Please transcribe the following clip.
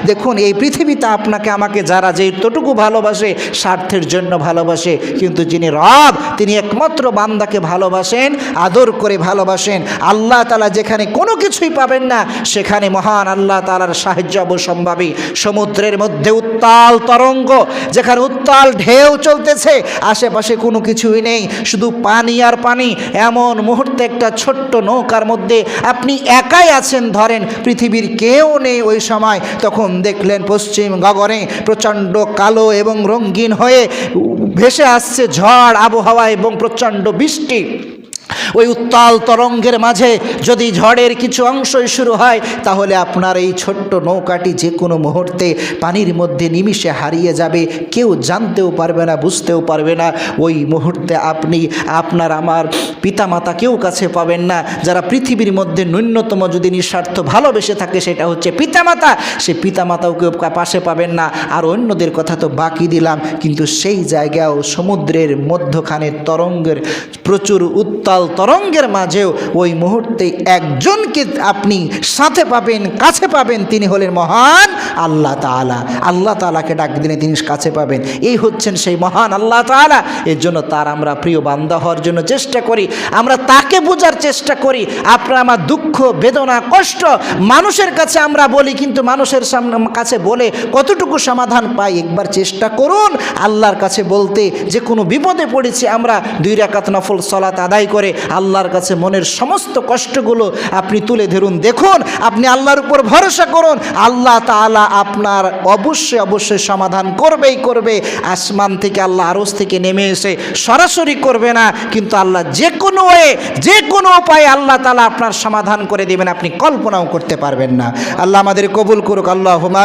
দেখুন এই পৃথিবীতে আপনাকে আমাকে যারা যেতটুকু ভালোবাসে স্বার্থের জন্য ভালোবাসে, কিন্তু যিনি রব তিনি একমাত্র বান্দাকে ভালোবাসেন, আদর করে ভালোবাসেন। আল্লাহ তাআলা যেখানে কোনো কিছুই পাবেন না সেখানে মহান আল্লাহ তাআলার সাহায্য অবশ্যম্ভাবী। সমুদ্রের মধ্যে উত্তাল তরঙ্গ, যেখানে উত্তাল ঢেউ চলতেছে, আশেপাশে কোনো কিছুই নেই, শুধু পানি আর পানি। এমন মুহূর্তে একটা ছোট্ট নৌকার মধ্যে আপনি একাই আছেন, ধরেন পৃথিবীর কেউ নেই ওই সময়। তখন দেখলেন পশ্চিম গগনে প্রচণ্ড কালো এবং রঙিন হয়ে ভেসে আসছে ঝড় আবহাওয়া এবং প্রচণ্ড বৃষ্টি। ওই উত্তাল তরঙ্গের মাঝে যদি ঝড়ের কিছু অংশই শুরু হয়, তাহলে আপনার এই ছোট্ট নৌকাটি যে কোনো মুহূর্তে পানির মধ্যে নিমিষে হারিয়ে যাবে, কেউ জানতেও পারবে না, বুঝতেও পারবে না। ওই মুহূর্তে আপনি আপনার আমার পিতামাতা কেউ কাছে পাবেন না। যারা পৃথিবীর মধ্যে ন্যূনতম যদি নিঃস্বার্থ ভালোবেসে থাকে সেটা হচ্ছে পিতামাতা, সে পিতামাতাও কেউ পাশে পাবেন না। আর অন্যদের কথা তো বাকি দিলাম, কিন্তু সেই জায়গাও সমুদ্রের মধ্যখানে তরঙ্গের প্রচুর উত্তাল তরঙ্গের মাঝেও ওই মুহূর্তে একজনকে আপনি সাথে পাবেন, কাছে পাবেন, তিনি হলেন মহান আল্লাহ তাআলা। আল্লাহ তাআলাকে ডাক দিলে তিনি কাছে পাবেন। এই হচ্ছেন সেই মহান আল্লাহ তাআলা। এর জন্য তার আমরা প্রিয় বান্দা হওয়ার জন্য চেষ্টা করি, আমরা তাকে বোঝার চেষ্টা করি। আপনার আমার দুঃখ বেদনা কষ্ট মানুষের কাছে আমরা বলি, কিন্তু মানুষের কাছে বলে কতটুকু সমাধান পাই? একবার চেষ্টা করুন আল্লাহর কাছে বলতে। যে কোনো বিপদে পড়েছি আমরা 2 রাকাত নফল সালাত আদায় করে আল্লাহর কাছে মনের সমস্ত কষ্টগুলো আপনি তুলে ধরুন। দেখুন, আপনি আল্লাহর উপর ভরসা করুন, আল্লাহ তাআলা আপনার অবশ্যই অবশ্যই সমাধান করবেই করবে। আসমান থেকে আল্লাহ আরশ থেকে নেমে এসে সরাসরি করবে না, কিন্তু আল্লাহ যে কোনো যে কোনো উপায়ে আল্লাহ তাআলা আপনার সমাধান করে দেবেন, আপনি কল্পনাও করতে পারবেন না। আল্লাহ আমাদের কবুল করুক। আল্লাহুম্মা আমিন।